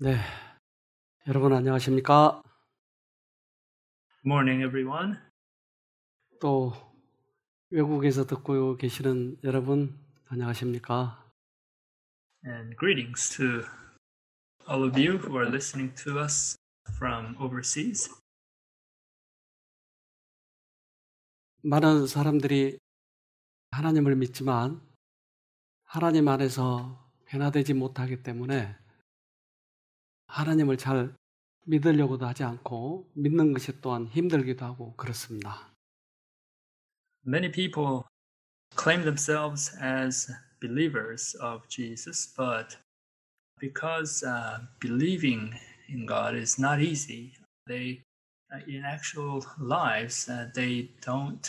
네, 여러분 안녕하십니까? Morning, everyone. 또 외국에서 듣고 계시는 여러분 안녕하십니까? And greetings to all of you who are listening to us from overseas. 많은 사람들이 하나님을 믿지만 하나님 안에서 변화되지 못하기 때문에 하나님을 잘 믿으려고도 하지 않고 믿는 것이 또한 힘들기도 하고 그렇습니다. Many people claim themselves as believers of Jesus, but because believing in God is not easy, they, in actual lives, they don't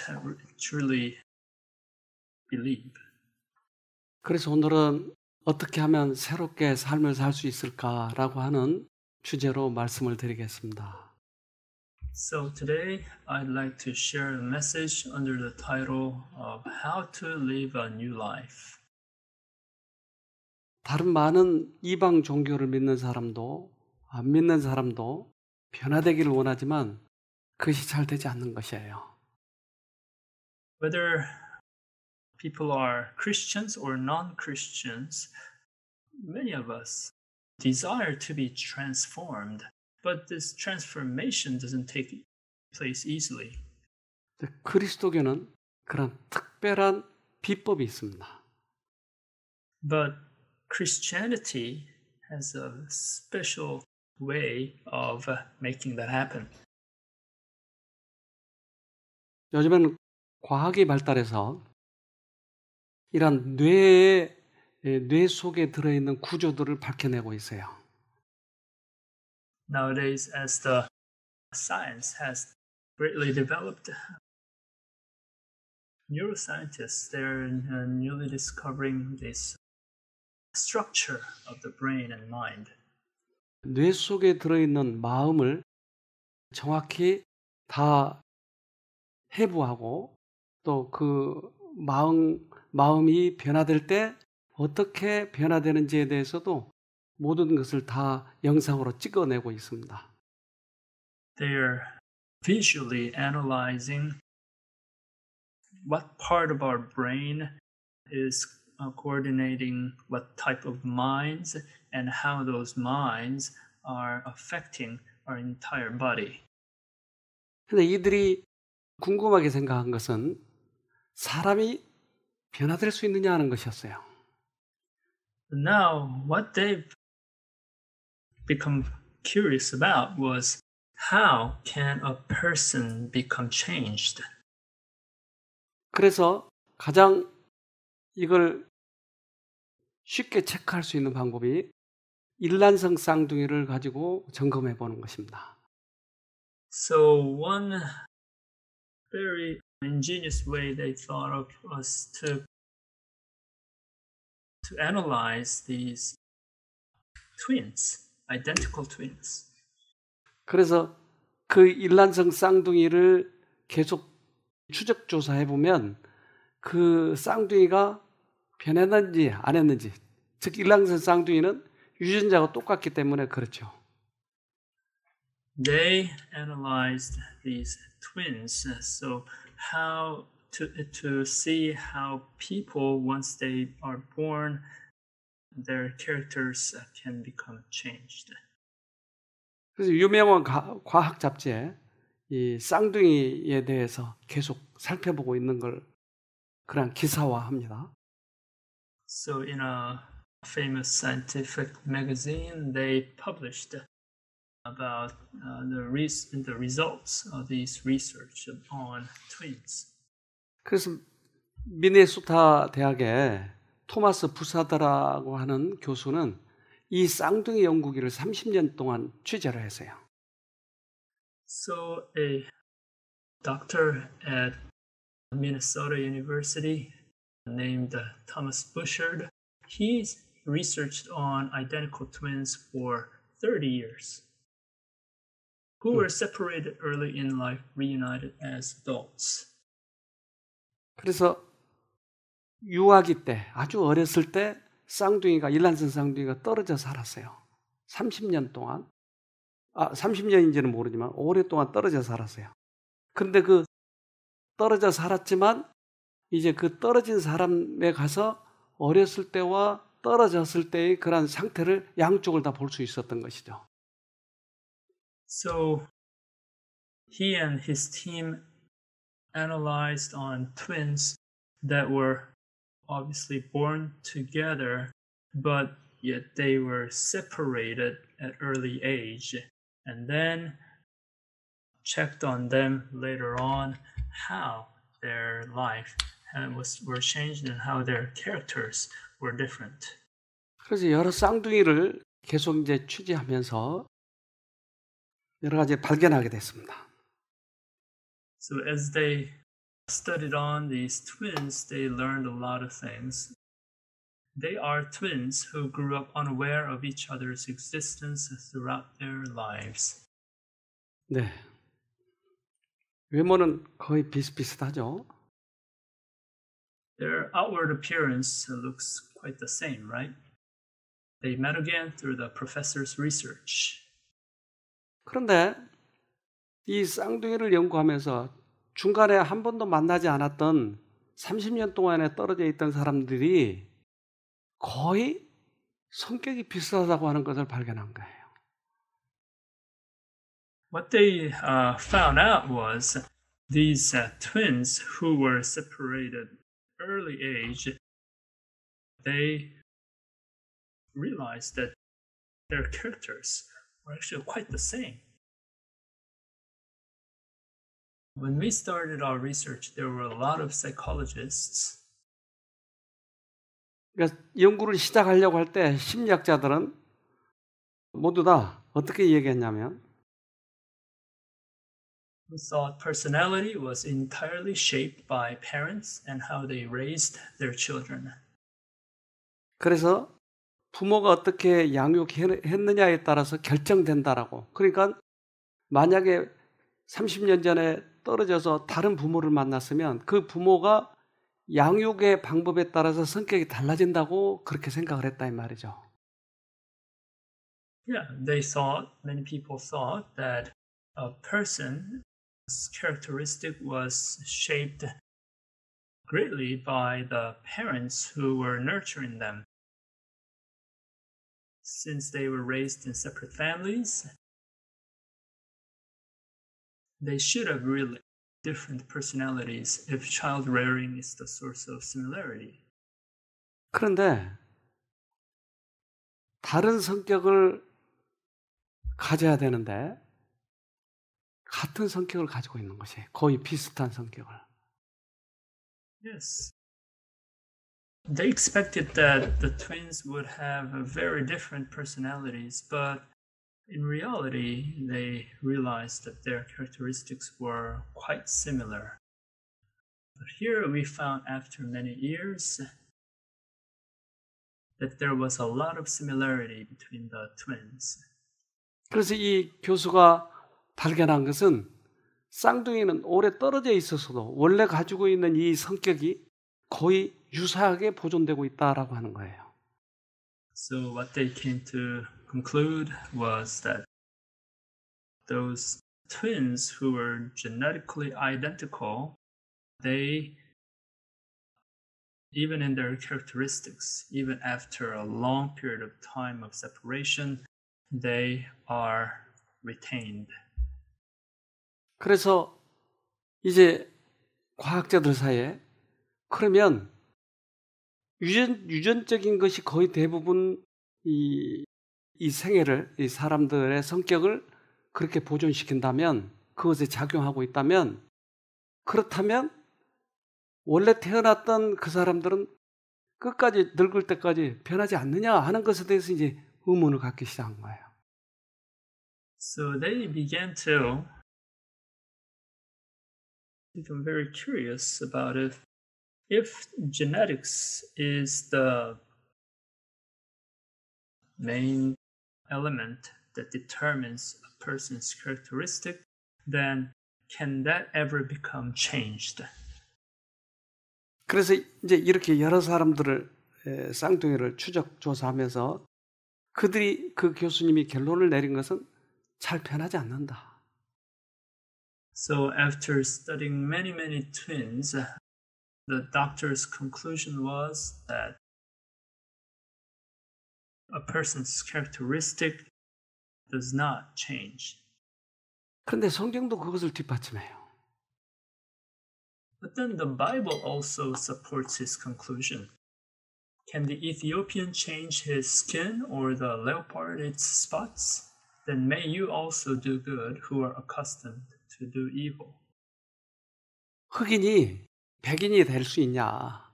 truly believe. 그래서 오늘은 어떻게 하면 새롭게 삶을 살 수 있을까라고 하는 주제로 말씀을 드리겠습니다. So today I'd like to share a message under the title of How to Live a New Life. 다른 많은 이방 종교를 믿는 사람도 안 믿는 사람도 변화되기를 원하지만 그것이 잘 되지 않는 것이에요. Whether people are Christians or non-Christians, many of us desire to be transformed, but this transformation doesn't take place easily. 그리스도교는 그런 특별한 비법이 있습니다. But Christianity has a special way of making that happen. 요즘은 과학이 발달해서 이런 뇌 속에 들어있는 구조들을 밝혀내고 있어요. Nowadays, as the science has greatly developed, neuroscientists, they're newly discovering this structure of the brain and mind. 뇌 속에 들어있는 마음을 정확히 다 해부하고 또 그 마음이 변화될 때 어떻게 변화되는지에 대해서도 모든 것을 다 영상으로 찍어내고 있습니다. They're visually analyzing what part of our brain is coordinating what type of minds and how those minds are affecting our entire body. 근데 이들이 궁금하게 생각한 것은 사람이 변화될 수 있느냐 하는 것이었어요. But now, what they've become curious about was how can a person become changed? 그래서 가장 이걸 쉽게 체크할 수 있는 방법이 일란성 쌍둥이를 가지고 점검해 보는 것입니다. So one very ingenious way they thought of was to analyze these twins, identical twins. 그래서 그 일란성 쌍둥이를 계속 추적 조사해 보면 그 쌍둥이가 변했는지 안 했는지, 즉 일란성 쌍둥이는 유전자가 똑같기 때문에 그렇죠. They analyzed these twins, so how to see how people, once they are born, their characters can become changed. 그래서 유명한 과학 잡지에 이 쌍둥이에 대해서 계속 살펴보고 있는 걸 그냥 기사화합니다. So in a famous scientific magazine, they published about the results of these research on twins. 그래서 미네소타 대학의 토마스 부사더라고 하는 교수는 이 쌍둥이 연구기를 30년 동안 취재를 했어요. So a doctor at Minnesota University named Thomas Buschard, he's researched on identical twins for 30 years who were separated early in life, reunited as adults. 그래서 유아기 때, 아주 어렸을 때 쌍둥이가 일란성 쌍둥이가 떨어져 살았어요. 30년 동안, 30년인지는 모르지만 오랫동안 떨어져 살았어요. 그런데 그 떨어져 살았지만 이제 그 떨어진 사람에 가서 어렸을 때와 떨어졌을 때의 그런 상태를 양쪽을 다 볼 수 있었던 것이죠. So he and his team analyzed on twins that were obviously born together, but yet they were separated at early age, and then checked on them later on how their life were changed and how their characters were different. 그래서 여러 쌍둥이를 계속 이제 취재하면서 여러 가지 발견하게 됐습니다. So as they studied on these twins, they learned a lot of things. They are twins who grew up unaware of each other's existence throughout their lives. 네. 외모는 거의 비슷비슷하죠. Their outward appearance looks quite the same, right? They met again through the professor's research. 그런데 이 쌍둥이를 연구하면서 중간에 한 번도 만나지 않았던 30년 동안에 떨어져 있던 사람들이 거의 성격이 비슷하다고 하는 것을 발견한 거예요. What they found out was these twins who were separated early age, they realized that their characters were actually quite the same. When we started our research, there were a lot of psychologists. 그러니까 연구를 시작하려고 할 때 심리학자들은 모두 다 어떻게 얘기했냐면 Who thought personality was entirely shaped by parents and how they raised their children. 그래서 부모가 어떻게 양육했느냐에 따라서 결정된다라고. 그러니까 만약에 30년 전에 떨어져서 다른 부모를 만났으면 그 부모가 양육의 방법에 따라서 성격이 달라진다고 그렇게 생각을 했다 이 말이죠. Yeah, many people thought that a person's characteristic was shaped greatly by the parents who were nurturing them. Since they were raised in separate families, they should have really different personalities if child rearing is the source of similarity. 그런데 다른 성격을 가져야 되는데 같은 성격을 가지고 있는 것이 거의 비슷한 성격을. Yes. They expected that the twins would have very different personalities, but in reality, they realized that their characteristics were quite similar. But here we found after many years that there was a lot of similarity between the twins. 그래서 이 교수가 발견한 것은 쌍둥이는 오래 떨어져 있었어도 원래 가지고 있는 이 성격이 거의 유사하게 보존되고 있다라고 하는 거예요. So what they came to conclude was that those twins who were genetically identical, they, even in their characteristics, even after a long period of time of separation, they are retained. 그래서 이제 과학자들 사이에 그러면 유전적인 것이 거의 대부분 이 생애를, 이 사람들의 성격을 그렇게 보존시킨다면, 그것에 작용하고 있다면, 그렇다면 원래 태어났던 그 사람들은 끝까지 늙을 때까지 변하지 않느냐 하는 것에 대해서 이제 의문을 갖기 시작한 거예요. So they began to become very curious about it. If genetics is the main element that determines a person's characteristic, then can that ever become changed? 그래서 이제 이렇게 여러 사람들을 쌍둥이를 추적 조사하면서 그 교수님이 결론을 내린 것은 잘 변하지 않는다. So after studying many twins, the doctor's conclusion was that a person's characteristic does not change. 그런데 성경도 그것을 뒷받침해요. But then the Bible also supports his conclusion. Can the Ethiopian change his skin or the leopard its spots? Then may you also do good who are accustomed to do evil. 흑인이 백인이 될 수 있냐?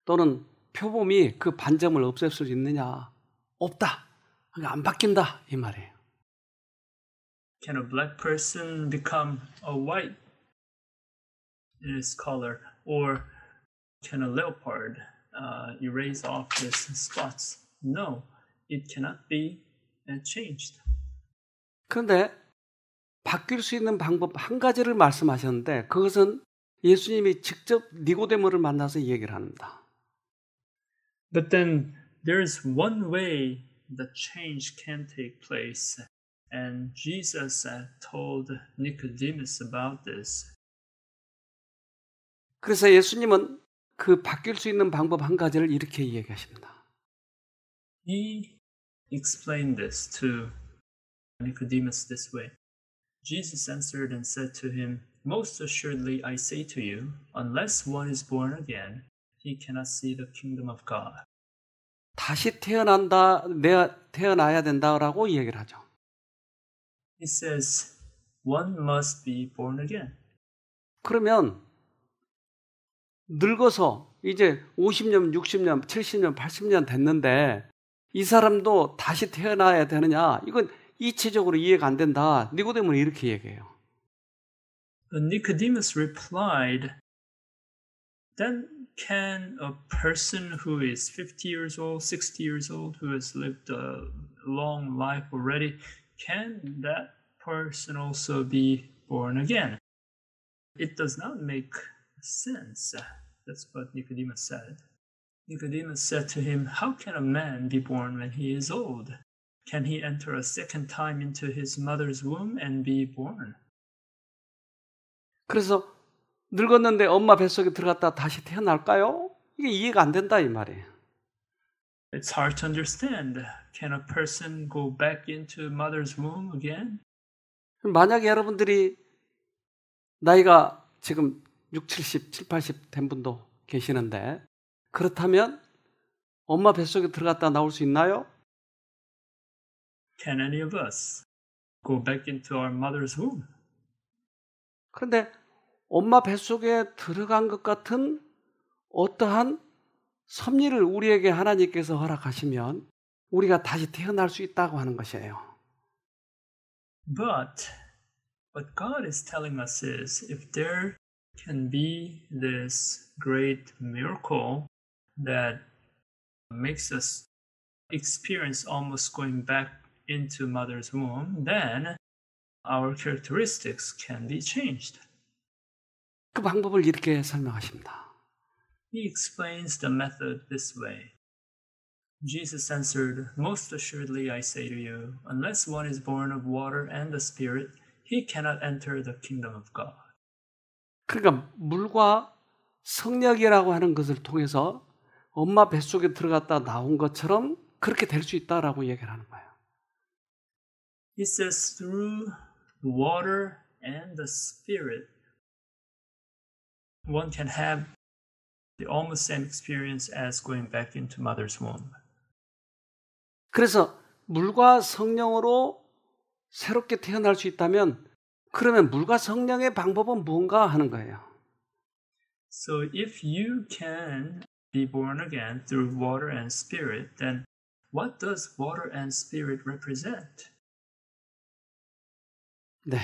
또는 표범이 그 반점을 없앨 수 있느냐? 없다. 안 바뀐다. 이 말이에요. Can a black person become a white in his color? Or can a leopard erase off his spots? No, it cannot be changed. 그런데 바뀔 수 있는 방법 한 가지를 말씀하셨는데 그것은 예수님이 직접 니고데모를 만나서 얘기를 합니다. But then there's one way the change can take place. And Jesus told Nicodemus about this. 그래서 예수님은 그 바뀔 수 있는 방법 한 가지를 이렇게 이야기하십니다. He explained this to Nicodemus this way. Jesus answered and said to him, Most assuredly I say to you, unless one is born again, he cannot see the kingdom of God. 다시 내가 태어나야 된다라고 얘기를 하죠. He says, one must be born again. 그러면 늙어서 이제 50년, 60년, 70년, 80년 됐는데 이 사람도 다시 태어나야 되느냐? 이건 이치적으로 이해가 안 된다. 니고데모는 이렇게 얘기해요. But Nicodemus replied, Then can a person who is 50 years old, 60 years old, who has lived a long life already, can that person also be born again? It does not make sense. That's what Nicodemus said. Nicodemus said to him, How can a man be born when he is old? Can he enter a second time into his mother's womb and be born? 그래서 늙었는데 엄마 뱃속에 들어갔다 다시 태어날까요? 이게 이해가 안 된다 이 말이에요. It's hard to understand. Can a person go back into mother's womb again? 만약에 여러분들이 나이가 지금 6, 70, 7, 80 된 분도 계시는데 그렇다면 엄마 뱃속에 들어갔다 나올 수 있나요? Can any of us go back into our mother's womb? 그런데 엄마 뱃속에 들어간 것 같은 어떠한 섭리를 우리에게 하나님께서 허락하시면 우리가 다시 태어날 수 있다고 하는 것이에요. But what God is telling us is if there can be this great miracle that makes us experience almost going back into mother's womb, then our characteristics can be changed. 그 방법을 이렇게 설명하십니다. He explains the method this way. Jesus answered, Most assuredly I say to you, unless one is born of water and the Spirit, he cannot enter the kingdom of God. 그러니까 물과 성령이라고 하는 것을 통해서 엄마 뱃속에 들어갔다 나온 것처럼 그렇게 될 수 있다라고 얘기를 하는 거예요. He says through the water and the Spirit, one can have the almost same experience as going back into mother's womb. 그래서 물과 성령으로 새롭게 태어날 수 있다면 그러면 물과 성령의 방법은 무엇인가 하는 거예요. So if you can be born again through water and spirit, then what does water and spirit represent? 네.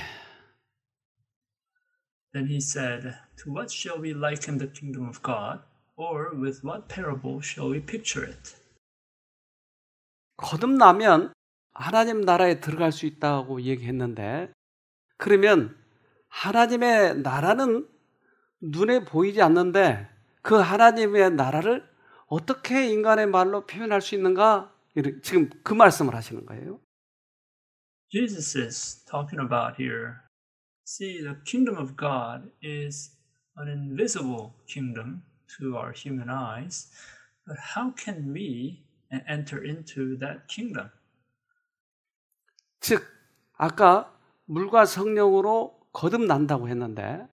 Then he said, To what shall we liken the kingdom of God? Or with what parable shall we picture it? 거듭나면 하나님 나라에 들어갈 수 있다고 얘기했는데 그러면 하나님의 나라는 눈에 보이지 않는데 그 하나님의 나라를 어떻게 인간의 말로 표현할 수 있는가? 지금 그 말씀을 하시는 거예요. Jesus is talking about here. See, the kingdom of God is an invisible kingdom to our human eyes, but how can we enter into that kingdom? 즉, 아까 물과 성령으로 거듭난다고 했는데,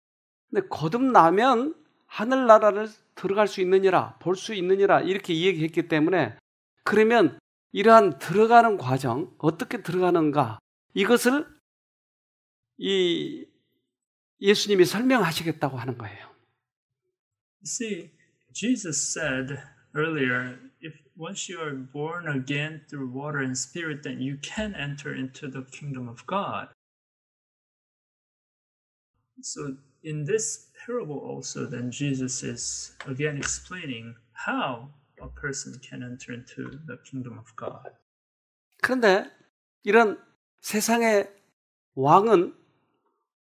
근데 거듭나면 하늘나라를 들어갈 수 있느니라, 볼 수 있느니라 이렇게 이야기했기 때문에, 그러면 이러한 들어가는 과정, 어떻게 들어가는가, 이것을 이 예수님이 설명하시겠다고 하는 거예요. You see, Jesus said earlier, if once you are born again through water and spirit, then you can enter into the kingdom of God. So in this parable also, then Jesus is again explaining how a person can enter into the kingdom of God. 그런데 이런 세상의 왕은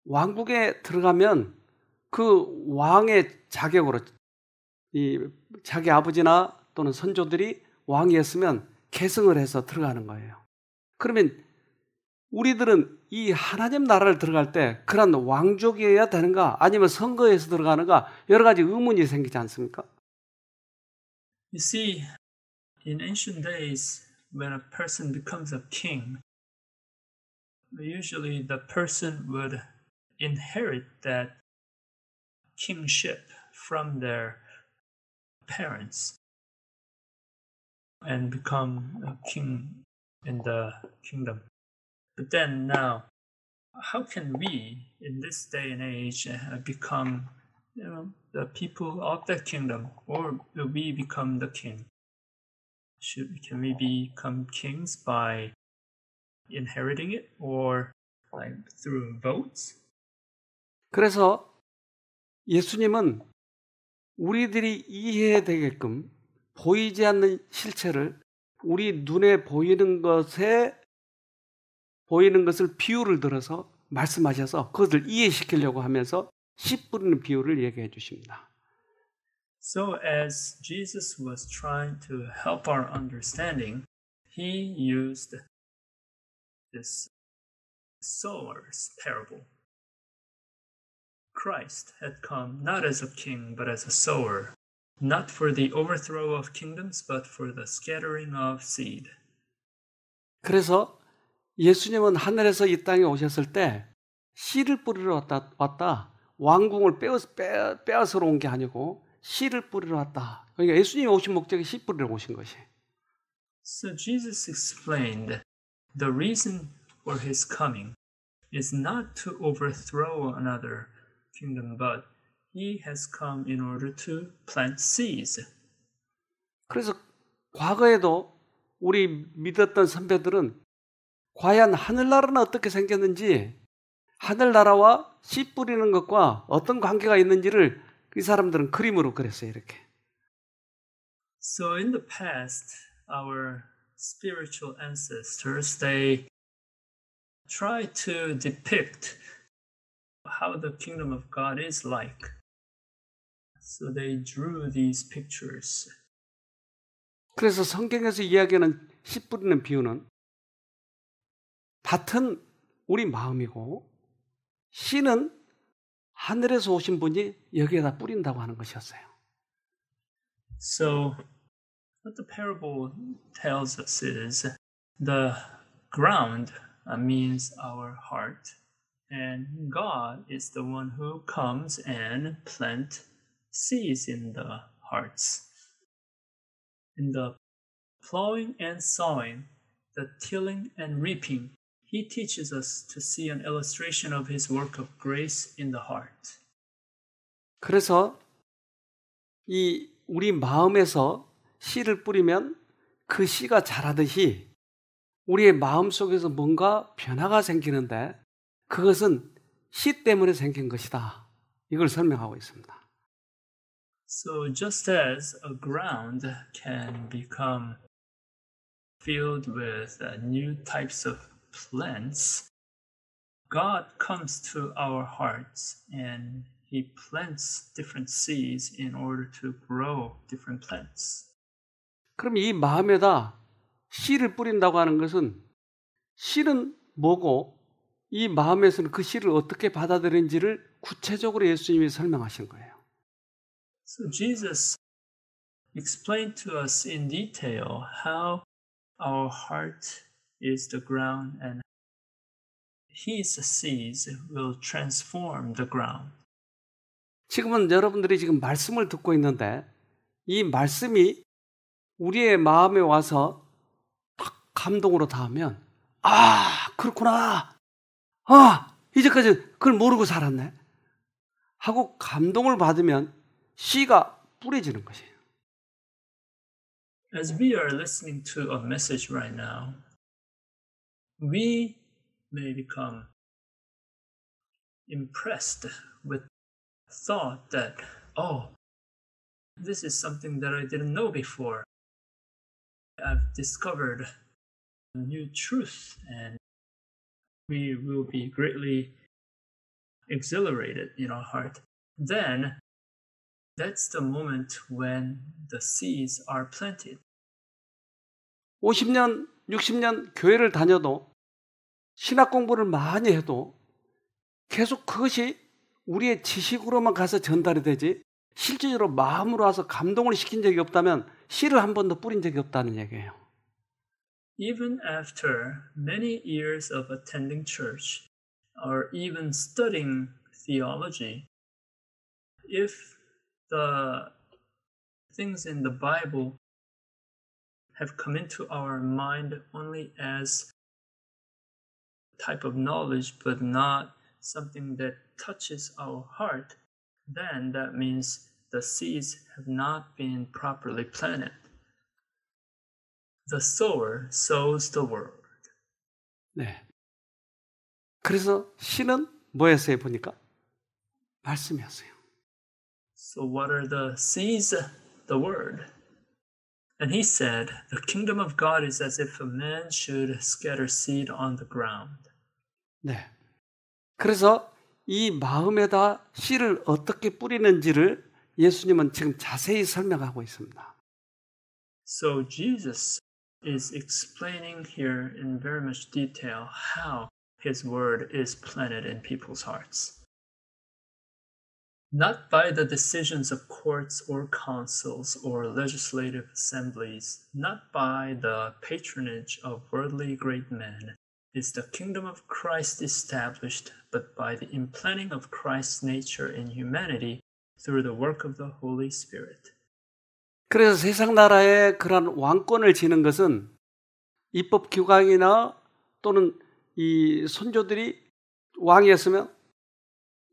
왕국에 들어가면 그 왕의 자격으로 이 자기 아버지나 또는 선조들이 왕이었으면 계승을 해서 들어가는 거예요. 그러면 우리들은 이 하나님 나라를 들어갈 때 그런 왕족이어야 되는가 아니면 선거에서 들어가는가 여러 가지 의문이 생기지 않습니까? You see, in ancient days, when a person becomes a king, usually the person would inherit that kingship from their parents and become a king in the kingdom. But then now, how can we, in this day and age, become, the people of the kingdom, or will we become the king? Can we become kings by inheriting it, or like through votes? 그래서 예수님은 우리들이 이해해야 되게끔 보이지 않는 실체를 우리 눈에 보이는 것을 비유를 들어서 말씀하셔서 그것을 이해시키려고 하면서 씨 뿌리는 비유를 얘기해 주십니다. So as Jesus was trying to help our understanding, he used this sower's parable. Christ had come not as a king, but as a sower, not for the overthrow of kingdoms, but for the scattering of seed. 그래서 예수님은 하늘에서 이 땅에 오셨을 때 씨를 뿌리러 왔다. 왕궁을 빼앗으러 온 게 아니고 씨를 뿌리러 왔다. 그러니까 예수님이 오신 목적이 씨 뿌리러 오신 것이. So Jesus explained the reason for his coming is not to overthrow another kingdom, but he has come in order to plant seeds. 그래서 과거에도 우리 믿었던 선배들은 과연 하늘나라는 어떻게 생겼는지 하늘나라와 씨 뿌리는 것과 어떤 관계가 있는지를 이 사람들은 그림으로 그렸어요. 이렇게. So in the past, our spiritual ancestors, they try to depict how the kingdom of God is like. So they drew these pictures. 그래서 성경에서 이야기하는 씨 뿌리는 비유는 밭은 우리 마음이고 씨는 하늘에서 오신 분이 여기에다 뿌린다고 하는 것이었어요. So what the parable tells us is the ground means our heart, and God is the one who comes and plant seeds in the hearts. In the plowing and sowing, the tilling and reaping, he teaches us to see an illustration of his work of grace in the heart. 그래서 이 우리 마음에서 씨를 뿌리면 그 씨가 자라듯이 우리의 마음 속에서 뭔가 변화가 생기는데 그것은 씨 때문에 생긴 것이다. 이걸 설명하고 있습니다. So just as a ground can become filled with new types of plants, God comes to our hearts and he plants different seeds in order to grow different plants. 그럼 이 마음에다 씨를 뿌린다고 하는 것은 씨는 뭐고 이 마음에서는 그 씨를 어떻게 받아들이는지를 구체적으로 예수님이 설명하신 거예요. So Jesus explained to us in detail how our heart is the ground and His seeds will transform the ground. 지금은 여러분들이 지금 말씀을 듣고 있는데 이 말씀이 우리의 마음에 와서 딱 감동으로 닿으면 그렇구나. 이제까지 그걸 모르고 살았네. 하고 감동을 받으면 씨가 뿌려지는 것이에요. As we are listening to a message right now, we may become impressed with thought that, this is something that I didn't know before. I've discovered a new truth and we will be greatly exhilarated in our heart. Then that's the moment when the seeds are planted. 50년, 60년 교회를 다녀도 신학 공부를 많이 해도 계속 그것이 우리의 지식으로만 가서 전달이 되지 실질적으로 마음으로 와서 감동을 시킨 적이 없다면 씨를 한 번도 뿌린 적이 없다는 얘기예요. Even after many years of attending church or even studying theology, if the things in the Bible have come into our mind only as type of knowledge but not something that touches our heart, then that means the seeds have not been properly planted. The sower sows the word. 네. 그래서 씨는 뭐였어요, 보니까? 말씀이었어요. So what are the seeds? The word. And he said, the kingdom of God is as if a man should scatter seed on the ground. 네. 그래서 이 마음에다 씨를 어떻게 뿌리는지를 예수님은 지금 자세히 설명하고 있습니다. So Jesus is explaining here in very much detail how his word is planted in people's hearts. Not by the decisions of courts or councils or legislative assemblies, not by the patronage of worldly great men, is the kingdom of Christ established, but by the implanting of Christ's nature in humanity through the work of the Holy Spirit. 그래서 세상 나라에 그런 왕권을 지는 것은 입법 기관이나 또는 이 선조들이 왕이었으면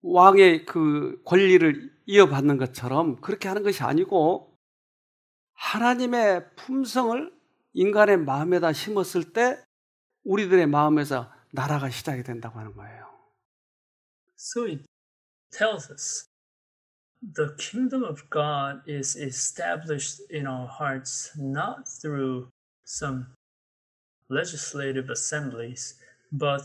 왕의 그 권리를 이어받는 것처럼 그렇게 하는 것이 아니고 하나님의 품성을 인간의 마음에다 심었을 때 우리들의 마음에서 나라가 시작이 된다고 하는 거예요. So it tells us the kingdom of God is established in our hearts not through some legislative assemblies, but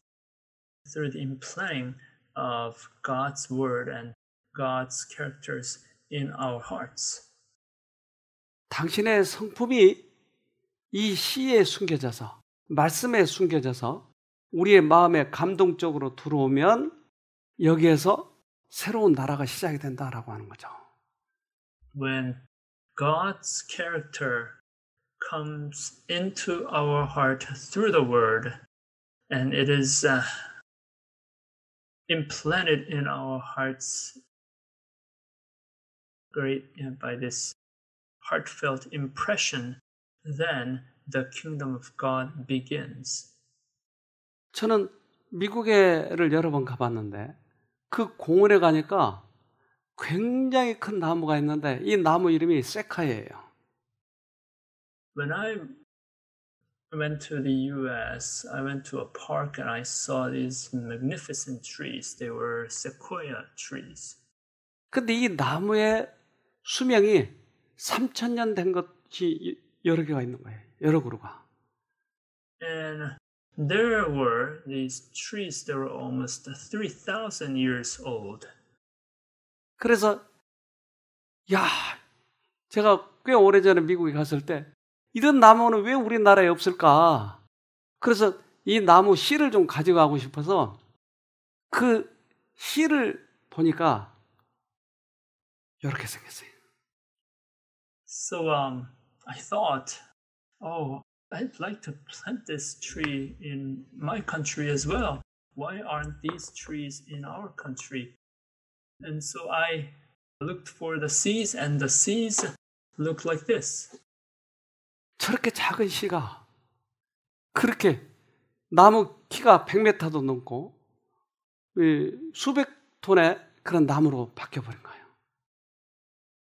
through the implanting of God's word and God's characters in our hearts. 당신의 성품이 이 씨에 숨겨져서 말씀에 숨겨져서 우리의 마음에 감동적으로 들어오면 여기에서 새로운 나라가 시작이 된다라고 하는 거죠. When God's character comes into our heart through the word and it is implanted in our hearts by this heartfelt impression, then the kingdom of God begins. 저는 미국에를 여러 번 가봤는데 그 공원에 가니까 굉장히 큰 나무가 있는데 이 나무 이름이 세카이예요. When I went to the US, I went to a park and I saw these magnificent trees. They were sequoia trees. 근데 이 나무의 수명이 3,000년 된 것이 여러 개가 있는 거예요. 여러 그루가. And there were these trees that were almost 3,000 years old. 그래서 제가 꽤 오래전에 미국에 갔을 때 이런 나무는 왜 우리나라에 없을까? 그래서 이 나무 씨를 좀 가져가고 싶어서 그 씨를 보니까 이렇게 생겼어요. So I thought, oh, I'd like to plant this tree in my country as well. Why aren't these trees in our country? And so I looked for the seeds, and the seeds looked like this. 저렇게 작은 씨가 그렇게 나무 키가 100m도 넘고 수백 톤의 그런 나무로 바뀌어버린 거예요.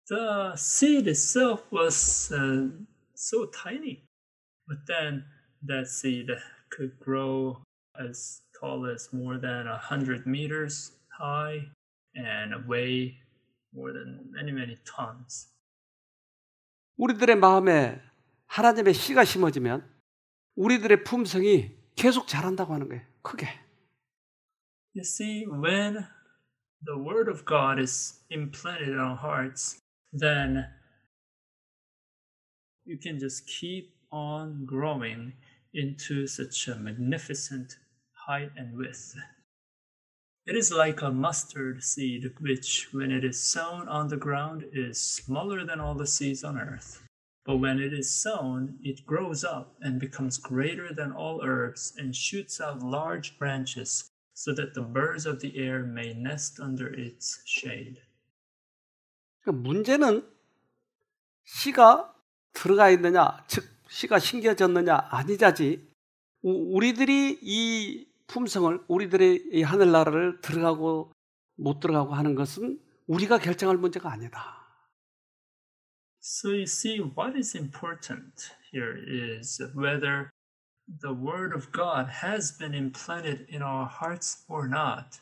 The seed itself was so tiny, but then that seed could grow as tall as more than 100 meters high and weigh more than many tons. 우리들의 마음에 하나님의 씨가 심어지면 우리들의 품성이 계속 자란다고 하는 거예요. 크게. You see, when the word of God is implanted in our hearts, then you can just keep on growing into such a magnificent height and width. It is like a mustard seed, which, when it is sown on the ground, is smaller than all the seeds on earth. But when it is sown, it grows up and becomes greater than all herbs and shoots out large branches, so that the birds of the air may nest under its shade. 문제는 씨가 들어가 있느냐, 즉 씨가 심겨졌느냐 아니자지. 우리들이 이 품성을, 우리들의 이 하늘나라를 들어가고 못 들어가고 하는 것은 우리가 결정할 문제가 아니다. So you see, what is important here is whether the Word of God has been implanted in our hearts or not.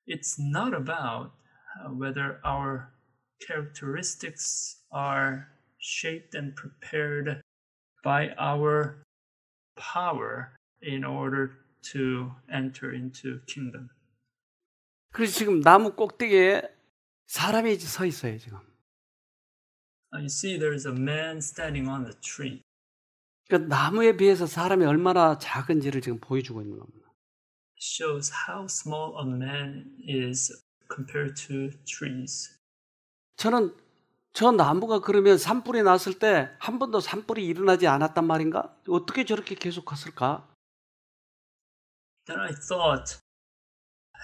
It's not about whether our characteristics are shaped and prepared by our power in order to enter into kingdom. 그래서 지금 나무 꼭대기에 사람이 서 있어요, 지금. You see, there is a man standing on the tree. 그러니까 나무에 비해서 사람이 얼마나 작은지를 지금 보여주고 있는 겁니다. It shows how small a man is compared to trees. 저는 저 나무가 그러면 산불이 났을 때 한 번도 산불이 일어나지 않았단 말인가? 어떻게 저렇게 계속 컸을까? Then I thought,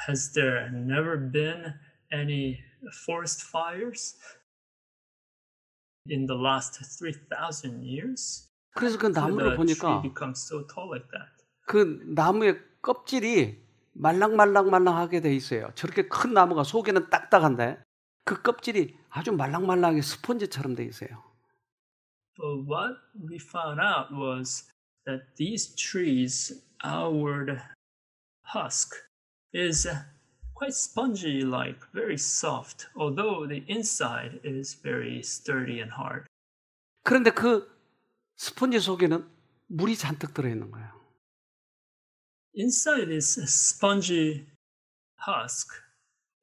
has there never been any forest fires in the last 3,000 years? 그래서 그 나무를 The 보니까 tree becomes so tall like that. 그 나무의 껍질이 말랑말랑하게 돼 있어요. 저렇게 큰 나무가 속에는 딱딱한데 그 껍질이 아주 말랑말랑하게 스펀지처럼 돼 있어요. But what we found out was that these trees' outward husk is quite spongy-like, very soft, although the inside is very sturdy and hard. 그런데 그 스펀지 속에는 물이 잔뜩 들어있는 거예요. Inside this spongy husk,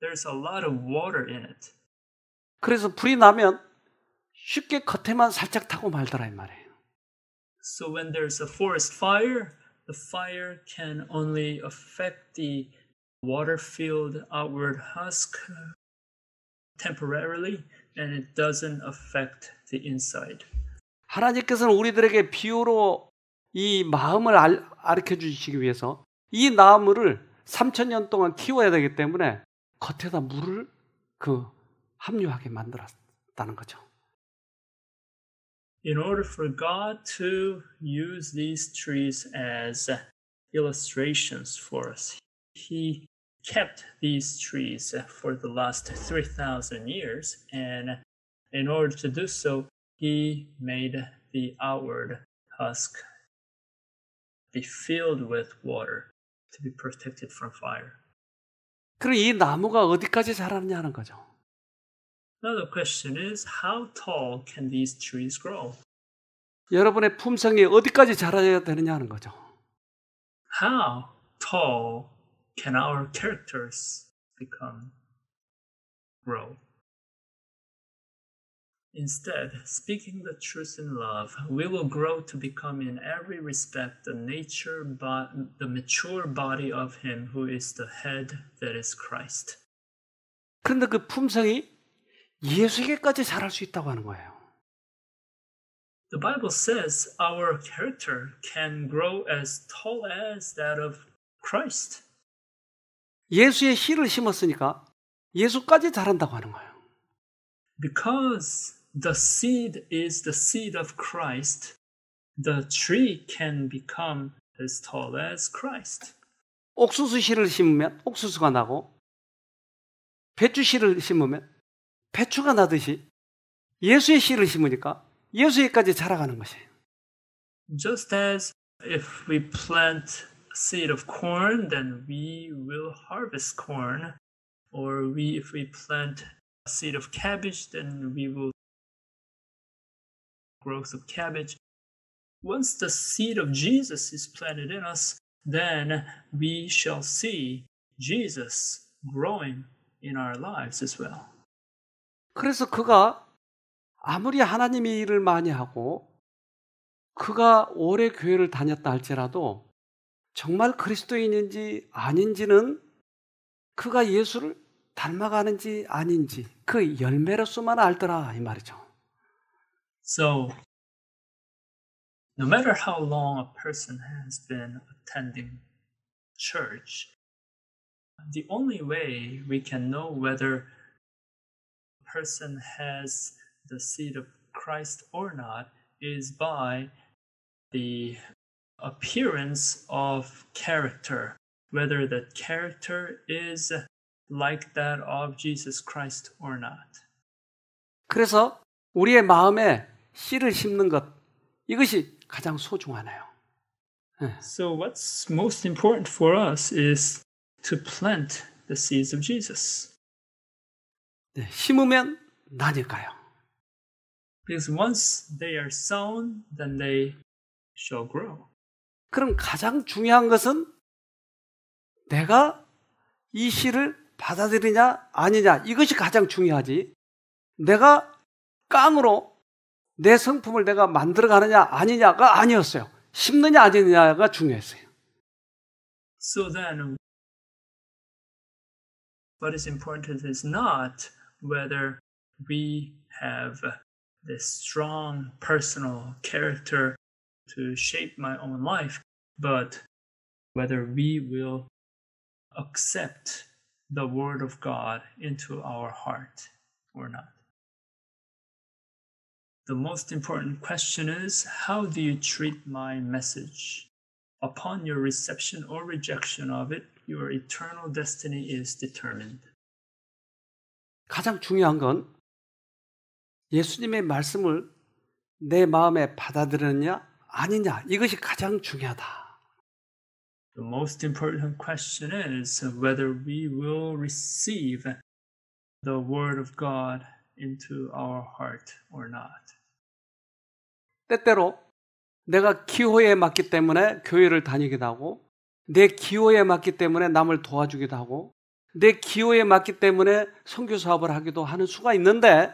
there's a lot of water in it. 그래서 불이 나면 쉽게 겉에만 살짝 타고 말더라 이 말이에요. So when there's a forest fire, the fire can only affect the water-filled outward husk temporarily, and it doesn't affect the inside. 하나님께서는 우리들에게 비유로 이 마음을 가르쳐 주시기 위해서 이 나무를 3,000년 동안 키워야 되기 때문에 겉에다 물을 함유하게 만들었다는 거죠. In order for God to use these trees as illustrations for us, He kept these trees for the last 3,000 years, and in order to do so, He made the outward husk be filled with water to be protected from fire. 그럼 이 나무가 어디까지 자라느냐 하는 거죠. Now the question is, how tall can these trees grow? 여러분의 품성이 어디까지 자라야 되느냐 하는 거죠. How tall can our characters grow? Instead, speaking the truth in love, we will grow to become in every respect the mature body of Him who is the head, that is Christ. 그런데 그 품성이 예수에게까지 자랄 수 있다고 하는 거예요. The Bible says our character can grow as tall as that of Christ. 예수의 씨를 심었으니까 예수까지 자란다고 하는 거예요. Because the seed is the seed of Christ, the tree can become as tall as Christ. 옥수수 씨를 심으면 옥수수가 나고 배추 씨를 심으면 배추가 나듯이 예수의 씨를 심으니까 예수에까지 자라가는 것이에요. Just as if we plant a seed of corn, then we will harvest corn. Or if we plant a seed of cabbage, then we will growth of cabbage. Once the seed of Jesus is planted in us, then we shall see Jesus growing in our lives as well. 그래서 그가 아무리 하나님의 일을 많이 하고 그가 오래 교회를 다녔다 할지라도 정말 그리스도인인지 아닌지는 그가 예수를 닮아가는지 아닌지 그 열매로서만 알더라 이 말이죠. So, no matter how long a person has been attending church, the only way we can know whether a person has the seed of Christ or not is by the appearance of character, whether that character is like that of Jesus Christ or not. 그래서 우리의 마음에 씨를 심는 것 이것이 가장 소중하네요. So what's most important for us is to plant the seeds of Jesus. 네, 심으면 나니까요. Because once they are sown, then they shall grow. 그럼 가장 중요한 것은 내가 이 씨를 받아들이냐 아니냐 이것이 가장 중요하지. 내가 깡으로 내 성품을 내가 만들어가느냐 아니냐가 아니었어요. 심느냐 아니냐가 중요했어요. So then, what is important is not whether we have this strong personal character to shape my own life, but whether we will accept the Word of God into our heart or not. The most important question is, how do you treat my message? Upon your reception or rejection of it, your eternal destiny is determined. 가장 중요한 건 예수님의 말씀을 내 마음에 받아들였냐 아니냐 이것이 가장 중요하다. The most important question is whether we will receive the Word of God into our heart or not. 때때로 내가 기호에 맞기 때문에 교회를 다니기도 하고 내 기호에 맞기 때문에 남을 도와주기도 하고 내 기호에 맞기 때문에 선교 사업을 하기도 하는 수가 있는데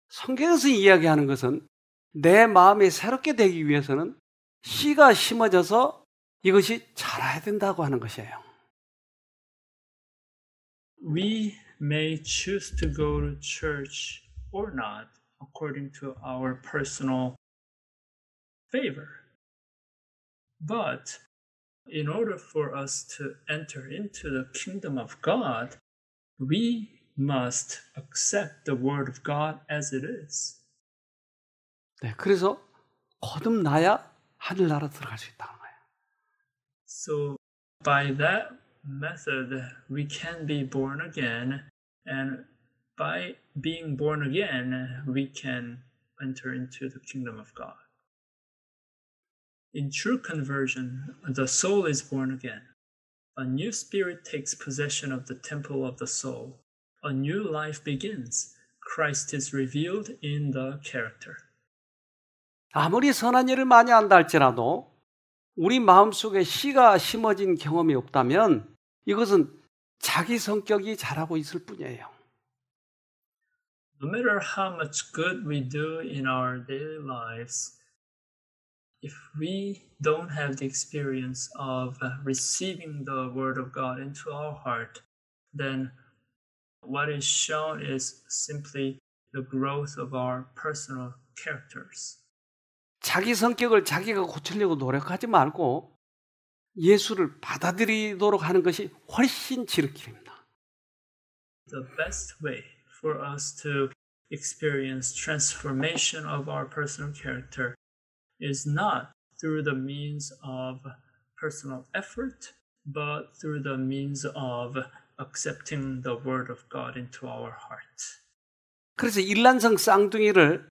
성경에서 이야기하는 것은 내 마음이 새롭게 되기 위해서는 씨가 심어져서 이것이 자라야 된다고 하는 것이에요. We may choose to go to church or not according to our personal favor. But in order for us to enter into the kingdom of God, we must accept the word of God as it is. 네, 그래서 거듭나야 하늘나라 들어갈 수 있다는 거예요. So by that method, we can be born again, and by being born again, we can enter into the kingdom of God. In true conversion, the soul is born again. A new spirit takes possession of the temple of the soul. A new life begins. Christ is revealed in the character. 아무리 선한 일을 많이 한다 할지라도 우리 마음속에 씨가 심어진 경험이 없다면 이것은 자기 성격이 자라고 있을 뿐이에요. No matter how much good we do in our daily lives, if we don't have the experience of receiving the Word of God into our heart, then what is shown is simply the growth of our personal characters. 자기 성격을 자기가 고치려고 노력하지 말고 예수를 받아들이도록 하는 것이 훨씬 지름길입니다. The best way for us to experience transformation of our personal character is not through the means of personal effort, but through the means of accepting the Word of God into our heart. 그래서 일란성 쌍둥이를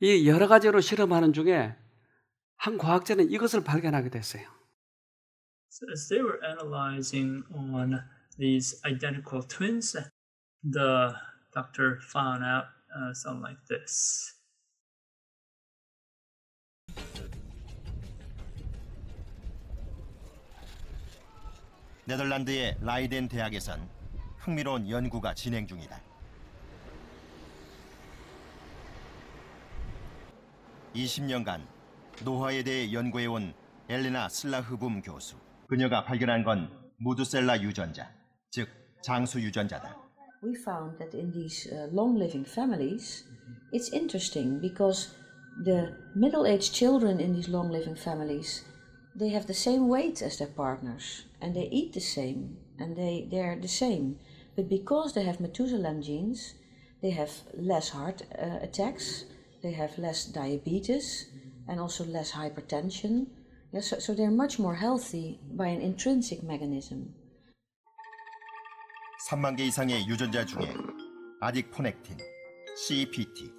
이 여러 가지로 실험하는 중에 한 과학자는 이것을 발견하게 됐어요. So as they were analyzing on these identical twins, the doctor found out something like this. 네덜란드의 라이덴 대학에선 흥미로운 연구가 진행 중이다. 20년간 노화에 대해 연구해온 엘레나 슬라흐붐 교수. 그녀가 발견한 건 무드셀라 유전자, 즉 장수 유전자다. We found that in these long-living families, it's interesting because the middle-aged children in these long-living families, they have the same weight as their partners, and they eat the same, and they're the same. But because they have Methuselah genes, they have less heart attacks, they have less diabetes, and also less hypertension. Yeah, so they're much more healthy by an intrinsic mechanism. 3만 개 이상의 유전자 중에 아딕포넥틴, CPT,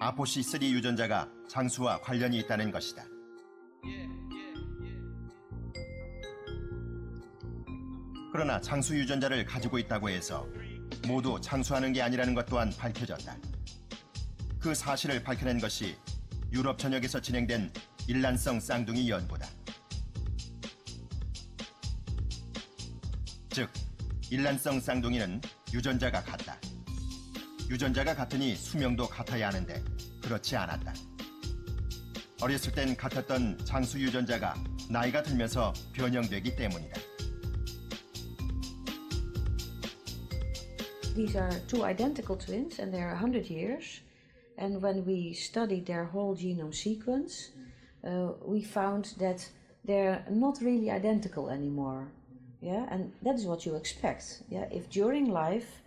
아포C3 유전자가 장수와 관련이 있다는 것이다. 그러나 장수 유전자를 가지고 있다고 해서 모두 장수하는 게 아니라는 것 또한 밝혀졌다. 그 사실을 밝혀낸 것이 유럽 전역에서 진행된 일란성 쌍둥이 연구다. 즉, 일란성 쌍둥이는 유전자가 같다. 유전자가 같으니 수명도 같아야 하는데 그렇지 않았다. 어렸을 땐 같았던 장수 유전자가 나이가 들면서 변형되기 때문이다. These are two identical twins and they're 100 years. And when we studied their whole genome sequence, we found that they're not really identical anymore. Yeah, and that is what you expect. Yeah, if during life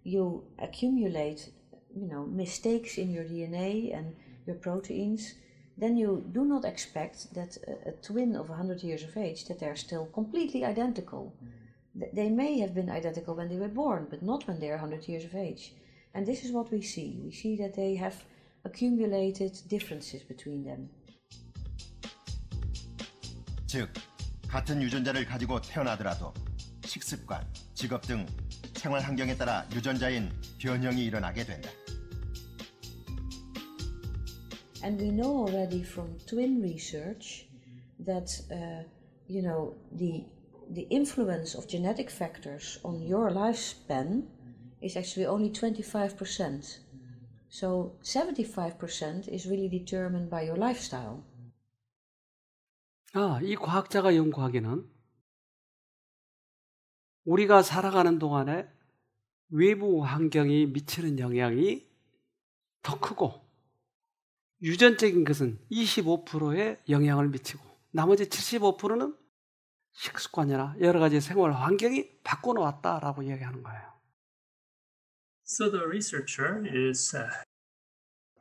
you accumulate, mistakes in your DNA and your proteins, then you do not expect that a twin of 100 years of age that they're still completely identical. They may have been identical when they were born, but not when they're 100 years of age. And this is what we see. We see that they have accumulated differences between them. 즉, 같은 유전자를 가지고 태어나더라도 식습관, 직업 등 생활 환경에 따라 유전자인 변형이 일어나게 된다. And we know already from twin research that the influence of genetic factors on your lifespan is actually only 25%. So 75% is really determined by your lifestyle. 이 과학자가 연구하기는 우리가 살아가는 동안에 외부 환경이 미치는 영향이 더 크고 유전적인 것은 25%의 영향을 미치고 나머지 75%는 식습관이나 여러 가지 생활 환경이 바꿔놓았다라고 얘기하는 거예요. So the researcher is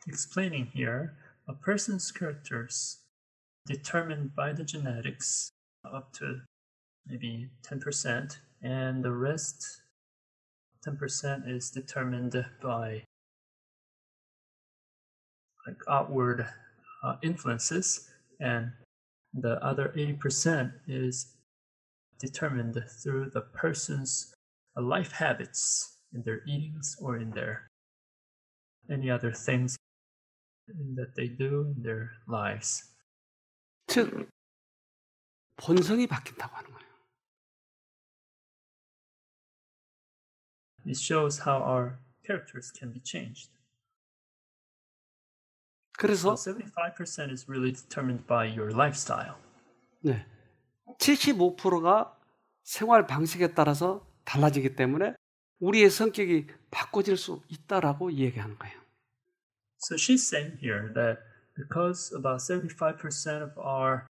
explaining here a person's characters determined by the genetics up to maybe 10%, and the rest 10% is determined by outward influences, and the other 80% is determined through the person's life habits in their eatings or in their any other things that they do in their lives. 즉 본성이 바뀐다고 하는 거예요. It shows how our characters can be changed. 그래서 75% is really determined by your lifestyle. 네, 75%가 생활 방식에 따라서 달라지기 때문에 우리의 성격이 바꿔질 수 있다라고 얘기하는 거예요. So she's saying here that because about 75% of our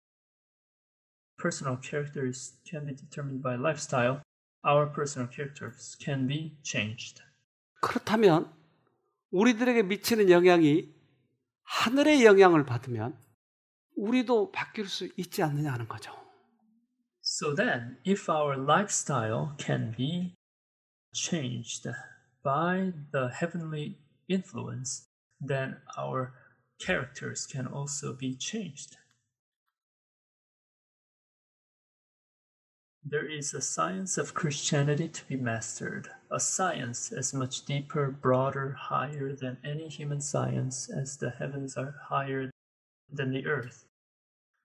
personal characters can be determined by lifestyle, our personal characters can be changed. 그렇다면 우리들에게 미치는 영향이 하늘의 영향을 받으면 우리도 바뀔 수 있지 않느냐 하는 거죠. So then, if our lifestyle can be changed by the heavenly influence, then our characters can also be changed. There is a science of Christianity to be mastered, a science as much deeper, broader, higher than any human science as the heavens are higher than the earth.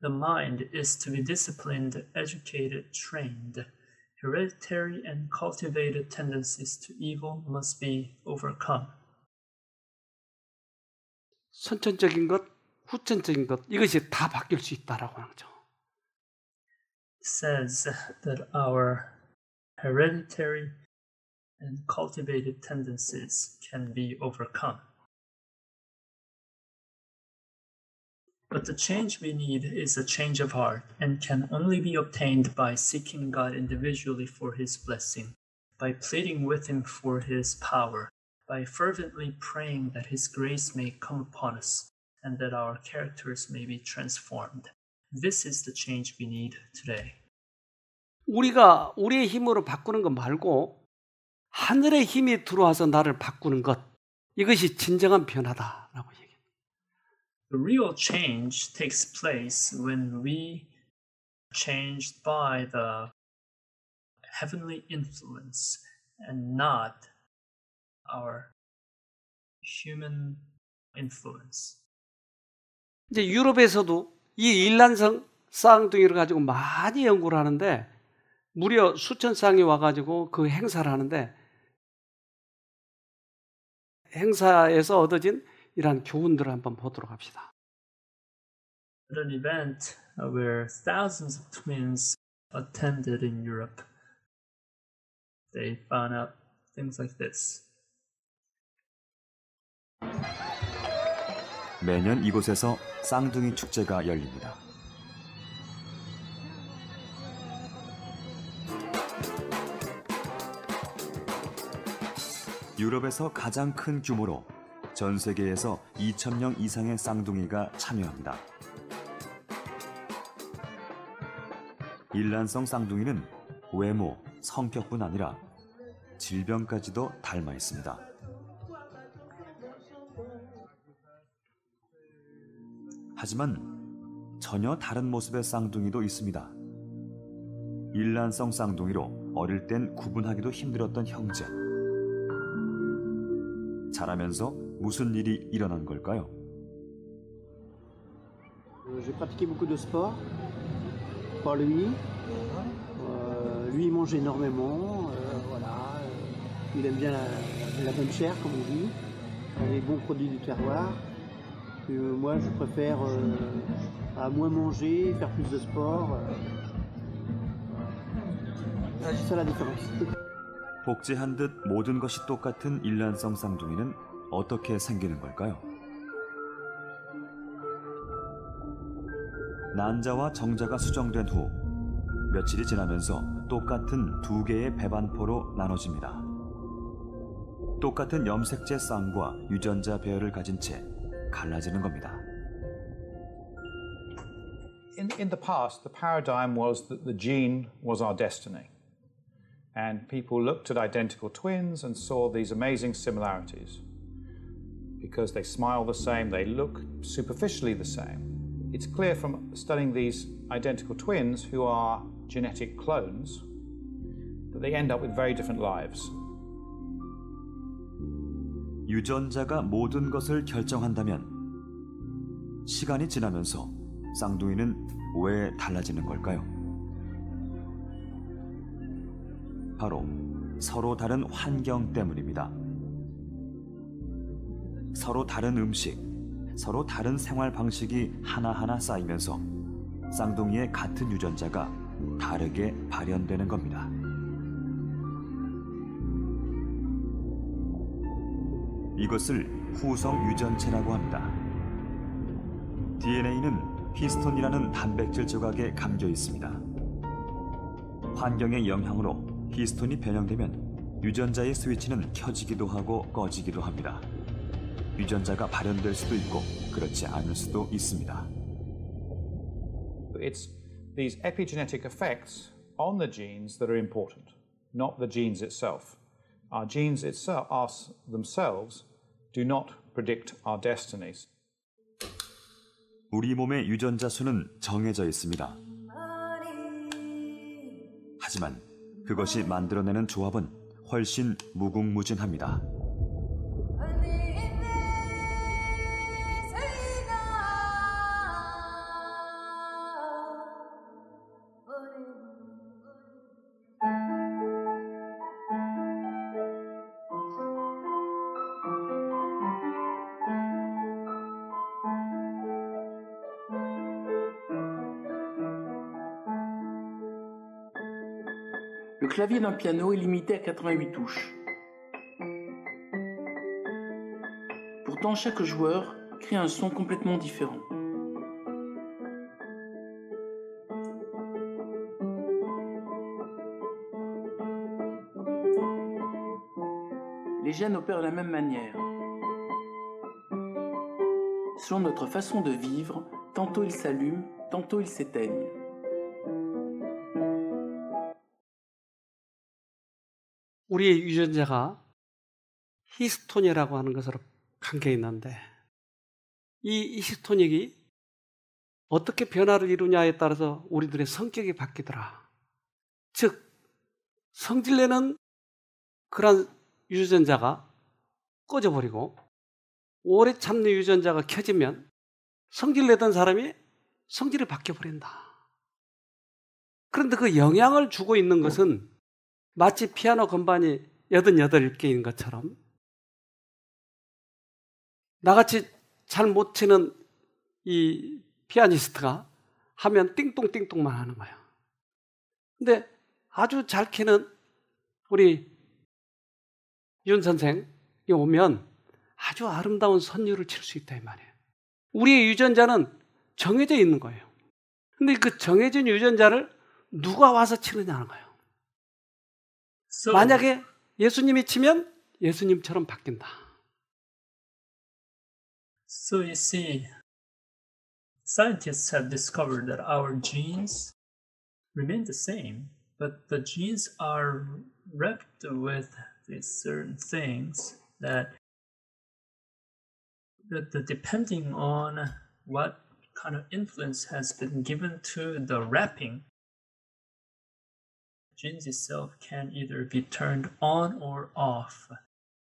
The mind is to be disciplined, educated, trained. Hereditary and cultivated tendencies to evil must be overcome. 선천적인 것, 후천적인 것 이것이 다 바뀔 수 있다라고 하는 거죠. It says that our hereditary and cultivated tendencies can be overcome. But the change we need is a change of heart and can only be obtained by seeking God individually for His blessing, by pleading with Him for His power, by fervently praying that His grace may come upon us and that our characters may be transformed. This is the change we need today. 우리가 우리의 힘으로 바꾸는 것 말고 하늘의 힘이 들어와서 나를 바꾸는 것 이것이 진정한 변화다라고 얘기합니다. The real change takes place when we are changed by the heavenly influence and not our human influence. 이제 유럽에서도 이 일란성 쌍둥이를 가지고 많이 연구를 하는데 무려 수천 쌍이 와가지고 그 행사를 하는데 행사에서 얻어진 이러한 교훈들을 한번 보도록 합시다. At an event where thousands of twins attended in Europe, they found out things like this. 매년 이곳에서 쌍둥이 축제가 열립니다. 유럽에서 가장 큰 규모로 전 세계에서 2,000명 이상의 쌍둥이가 참여합니다. 일란성 쌍둥이는 외모, 성격뿐 아니라 질병까지도 닮아 있습니다. 하지만 전혀 다른 모습의 쌍둥이도 있습니다. 일란성 쌍둥이로 어릴 땐 구분하기도 힘들었던 형제. 자라면서 무슨 일이 일어난 걸까요? J'ai pratiqué beaucoup de sport par lui. Lui, il mange énormément. Voilà. Il aime bien la bonne chair, comme on dit, les bons produits du terroir. Moi, je préfère à moins manger, faire plus de sport. C'est ça la différence. 복제한 듯 모든 것이 똑같은 일란성 쌍둥이는 어떻게 생기는 걸까요? 난자와 정자가 수정된 후 며칠이 지나면서 똑같은 두 개의 배반포로 나눠집니다. 똑같은 염색체 쌍과 유전자 배열을 가진 채 갈라지는 겁니다. In the past, the paradigm was that the gene was our destiny. And people looked at identical twins and saw these amazing similarities. Because they smile the same, they look superficially the same. It's clear from studying these identical twins who are genetic clones that they end up with very different lives. 유전자가 모든 것을 결정한다면 시간이 지나면서 쌍둥이는 왜 달라지는 걸까요? 바로 서로 다른 환경 때문입니다. 서로 다른 음식, 서로 다른 생활 방식이 하나하나 쌓이면서 쌍둥이의 같은 유전자가 다르게 발현되는 겁니다. 이것을 후성 유전체라고 합니다. DNA는 히스톤이라는 단백질 조각에 감겨 있습니다. 환경의 영향으로 히스톤이 변형되면 유전자의 스위치는 켜지기도 하고 꺼지기도 합니다. 유전자가 발현될 수도 있고 그렇지 않을 수도 있습니다. It's these epigenetic effects on the genes that are important, not the genes itself. Our genes themselves do not predict our destinies. 우리 몸의 유전자 수는 정해져 있습니다. 하지만 그것이 만들어내는 조합은 훨씬 무궁무진합니다. Le clavier d'un piano est limité à 88 touches. Pourtant, chaque joueur crée un son complètement différent. Les gènes opèrent de la même manière. Selon notre façon de vivre, tantôt ils s'allument, tantôt ils s'éteignent. 우리의 유전자가 히스토닉이라고 하는 것으로 관계 있는데 이 히스토닉이 어떻게 변화를 이루냐에 따라서 우리들의 성격이 바뀌더라. 즉 성질내는 그런 유전자가 꺼져버리고 오래 참는 유전자가 켜지면 성질내던 사람이 성질이 바뀌어버린다. 그런데 그 영향을 주고 있는 것은 마치 피아노 건반이 88개인 것처럼 나같이 잘 못 치는 이 피아니스트가 하면 띵똥띵똥만 하는 거예요. 근데 아주 잘 치는 우리 윤 선생이 오면 아주 아름다운 선율을 칠 수 있다 이 말이에요. 우리의 유전자는 정해져 있는 거예요. 근데 그 정해진 유전자를 누가 와서 치느냐는 거예요. 만약에 예수님이 치면 예수님처럼 바뀐다. So you see, scientists have discovered that our genes remain the same, but the genes are wrapped with these certain things that depending on what kind of influence has been given to the wrapping, genes itself can either be turned on or off.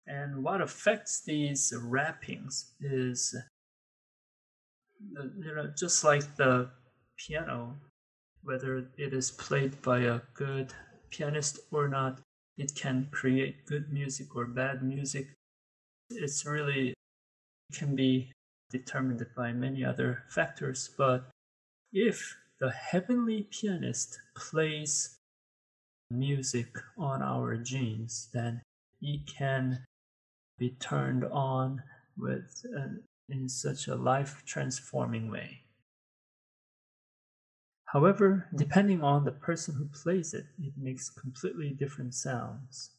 And what affects these wrappings is, just like the piano, whether it is played by a good pianist or not, it can create good music or bad music. It's really can be determined by many other factors. But if the heavenly pianist plays music on our genes, then he can be turned on with in such a life-transforming way. However, depending on the person who plays it, it makes completely different sounds.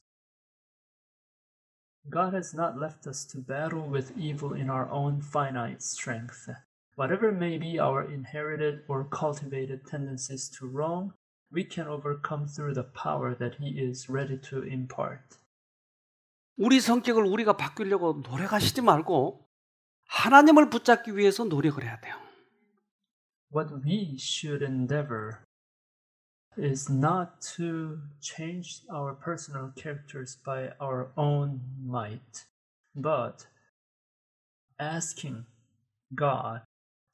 God has not left us to battle with evil in our own finite strength. Whatever may be our inherited or cultivated tendencies to wrong, we can overcome through the power that He is ready to impart. 우리 성격을 우리가 바꾸려고 노력하시지 말고 하나님을 붙잡기 위해서 노력을 해야 돼요. What we should endeavor is not to change our personal characters by our own might, but asking God,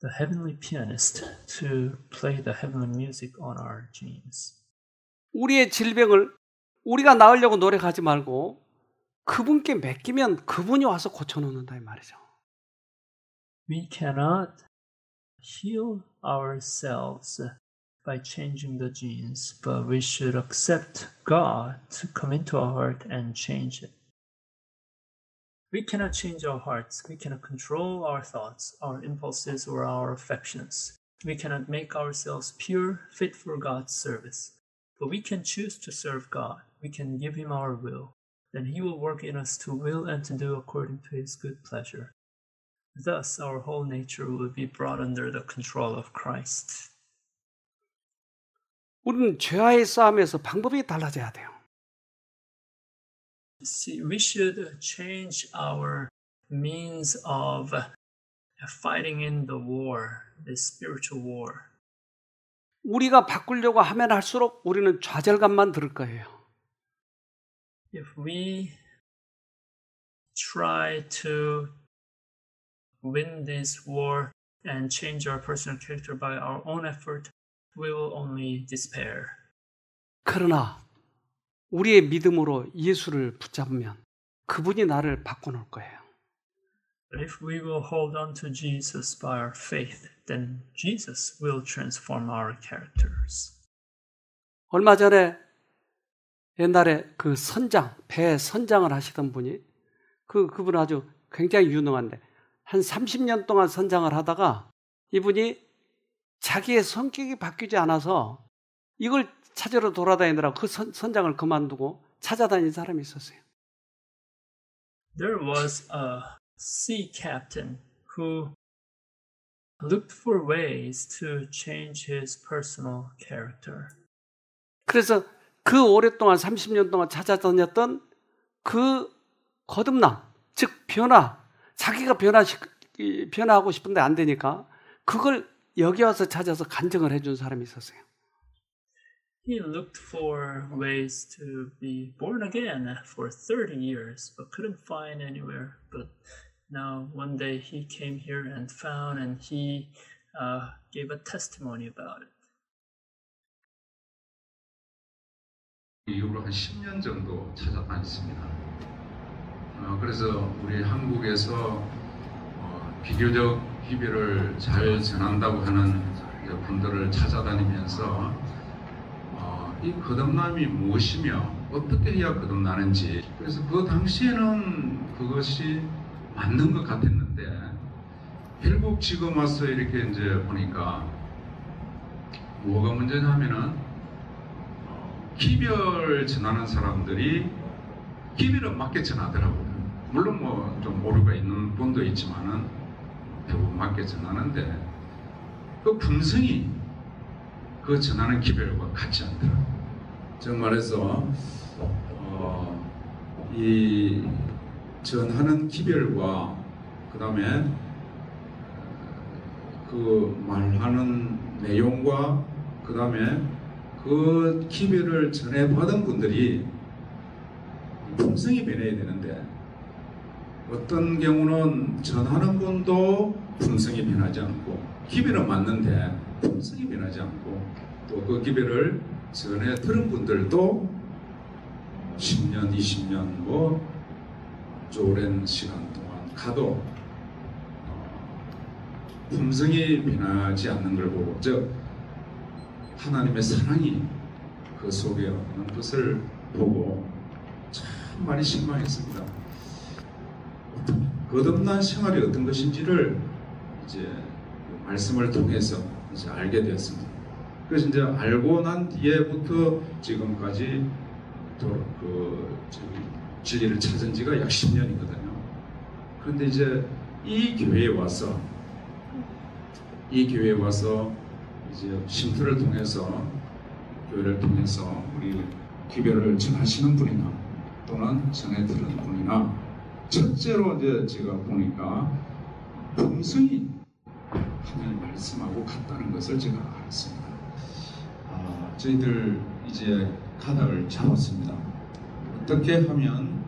the heavenly pianist, to play the heavenly music on our genes. 우리의 질병을 우리가 나으려고 노력하지 말고 그분께 맡기면 그분이 와서 고쳐놓는다 이 말이죠. We cannot heal ourselves by changing the genes, but we should accept God to come into our heart and change it. We cannot change our hearts. We cannot control our thoughts, our impulses, or our affections. We cannot make ourselves pure, fit for God's service. But we can choose to serve God. We can give Him our will. Then He will work in us to will and to do according to His good pleasure. Thus, our whole nature will be brought under the control of Christ. 우리는 죄와의 싸움에서 방법이 달라져야 돼요. See, we should change our means of fighting in the war, the spiritual war. 우리가 바꾸려고 하면 할수록 우리는 좌절감만 들을 거예요. If we try to win this war and change our personal character by our own effort, we will only despair. 그러나 우리의 믿음으로 예수를 붙잡으면 그분이 나를 바꿔놓을 거예요. But if we will hold on to Jesus by our faith, then Jesus will transform our characters. 얼마 전에 옛날에 그 선장, 배 선장을 하시던 분이 그분 아주 굉장히 유능한데 한 30년 동안 선장을 하다가 이분이 자기의 성격이 바뀌지 않아서 이걸 찾으러 돌아다니느라고 그 선장을 그만두고 찾아다니는 사람이 있었어요. There was a sea captain who looked for ways to change his personal character. 그래서 그 오랫동안 30년 동안 찾아다녔던 그 거듭남, 즉 변화, 자기가 변화하고 싶은데 안 되니까 그걸 여기 와서 찾아서 간증을 해준 사람이 있었어요. He looked for ways to be born again for 30 years, but couldn't find anywhere. But now one day he came here and found, and he gave a testimony about it. 이후로 한 10년 정도 찾아다녔습니다. 그래서 우리 한국에서 비교적 기별을 잘 전한다고 하는 분들을 찾아다니면서 이 거듭남이 무엇이며 어떻게 해야 거듭나는지, 그래서 그 당시에는 그것이 맞는 것 같았는데 결국 지금 와서 이렇게 이제 보니까 뭐가 문제냐면은 기별 전하는 사람들이 기별은 맞게 전하더라고요. 물론 뭐 좀 오류가 있는 분도 있지만은 대부분 맞게 전하는데 그 품성이 그 전하는 기별과 같지 않더라고요. 즉 말해서 이 전하는 기별과 그 다음에 그 말하는 내용과 그 다음에 그 기별을 전해받은 분들이 품성이 변해야 되는데 어떤 경우는 전하는 분도 품성이 변하지 않고 기별은 맞는데 품성이 변하지 않고 또 그 기별을 전에 들은 분들도 10년, 20년 뭐 아주 오랜 시간 동안 가도 품성이 변하지 않는 걸 보고, 즉 하나님의 사랑이 그 속에 없는 것을 보고 참 많이 실망했습니다. 거듭난 생활이 어떤 것인지를 이제 말씀을 통해서 이제 알게 되었습니다. 그래서 이제 알고 난 뒤에부터 지금까지 진리를 찾은 지가 약 10년이거든요. 그런데 이제 이 교회에 와서 이제 쉼터를 통해서 교회를 통해서 우리 기별을 전하시는 분이나 또는 전해 들은 분이나 첫째로 이제 제가 보니까 품성이 하나님 말씀하고 같다는 것을 제가 알았습니다. 저희들 이제 가닥을 잡았습니다. 어떻게 하면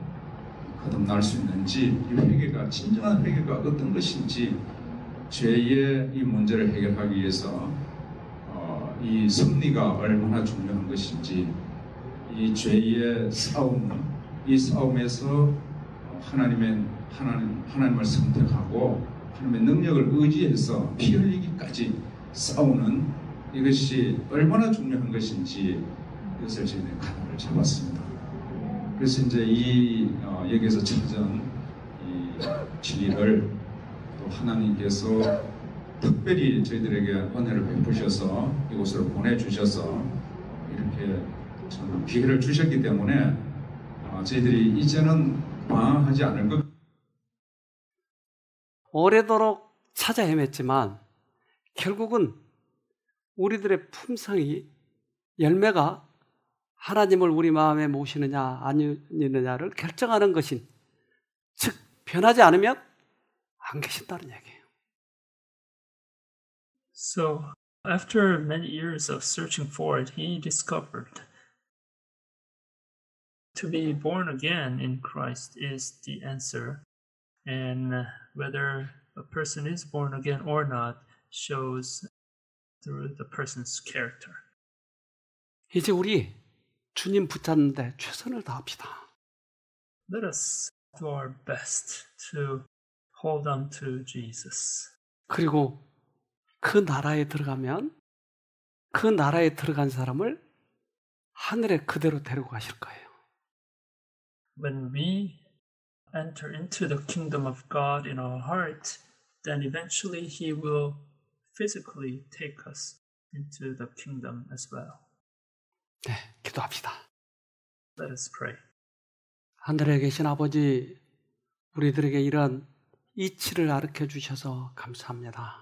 거듭날 수 있는지, 이 회개가 진정한 회개가 어떤 것인지, 죄의 이 문제를 해결하기 위해서 이 섭리가 얼마나 중요한 것인지, 이 죄의 싸움, 이 싸움에서 하나님을 선택하고 하나님의 능력을 의지해서 피 흘리기까지 싸우는 이것이 얼마나 중요한 것인지 이것을 저희는 가닥을 잡았습니다. 그래서 이제 이 여기에서 찾은 이 진리를 또 하나님께서 특별히 저희들에게 은혜를 베푸셔서 이곳으로 보내주셔서 이렇게 저는 기회를 주셨기 때문에 저희들이 이제는 방황하지 않을 것. 오래도록 찾아 헤맸지만 결국은 우리들의 품성이 열매가 하나님을 우리 마음에 모시느냐 아니느냐를 결정하는 것인, 즉 변하지 않으면 안 계신다는 얘기예요. So, after many years of searching for it, he discovered to be born again in Christ is the answer, and whether a person is born again or not shows through the person's character. 이제 우리 주님 붙잡는데 최선을 다합시다. Let us do our best to hold on to Jesus. 그리고 그 나라에 들어가면 그 나라에 들어간 사람을 하늘에 그대로 데리고 가실 거예요. When we enter into the kingdom of God in our heart, then eventually He will physically take us into the kingdom as well. 네, 기도합시다. Let us pray. 하늘에 계신 아버지, 우리들에게 이런 이치를 가르쳐 주셔서 감사합니다.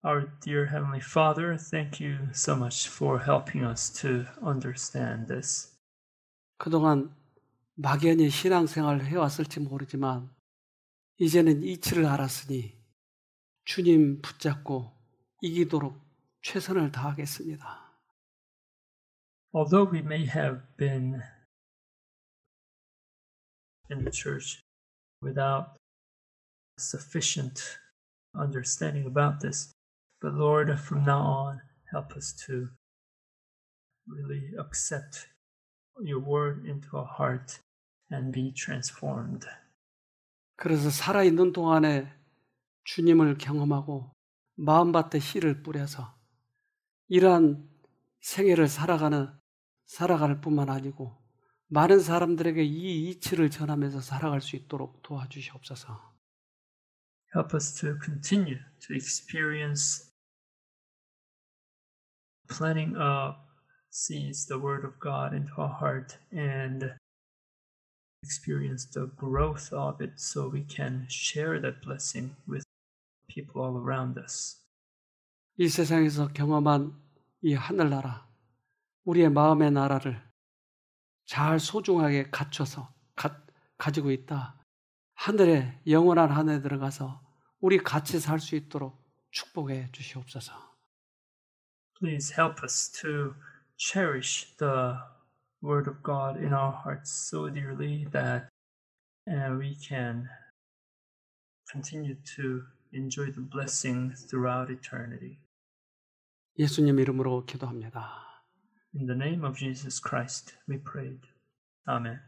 Our dear Heavenly Father, thank you so much for helping us to understand this. 그동안 막연히 신앙생활을 해왔을지 모르지만 이제는 이치를 알았으니 주님 붙잡고 이기도록 최선을 다하겠습니다. Although we may have been in the church without sufficient understanding about this, but Lord, from now on, help us to really accept your word into our heart and be transformed. 그래서 살아있는 동안에 주님을 경험하고 마음밭에 씨를 뿌려서 이러한 생애를 살아갈 뿐만 아니고 많은 사람들에게 이 이치를 전하면서 살아갈 수 있도록 도와주시옵소서. Help us to continue to experience planting up seeds the word of God into our heart and experience the growth of it so we can share that blessing with people all around us. 이 세상에서 경험한 이 하늘나라, 우리의 마음의 나라를 잘 소중하게 갖춰서 가지고 있다. 하늘에, 영원한 하늘에 들어가서 우리 같이 살 수 있도록 축복해 주시옵소서. Please help us to cherish the word of God in our hearts so dearly that we can continue to enjoy the blessing throughout eternity. 예수님 이름으로 기도합니다. In the name of Jesus Christ, we prayed. Amen.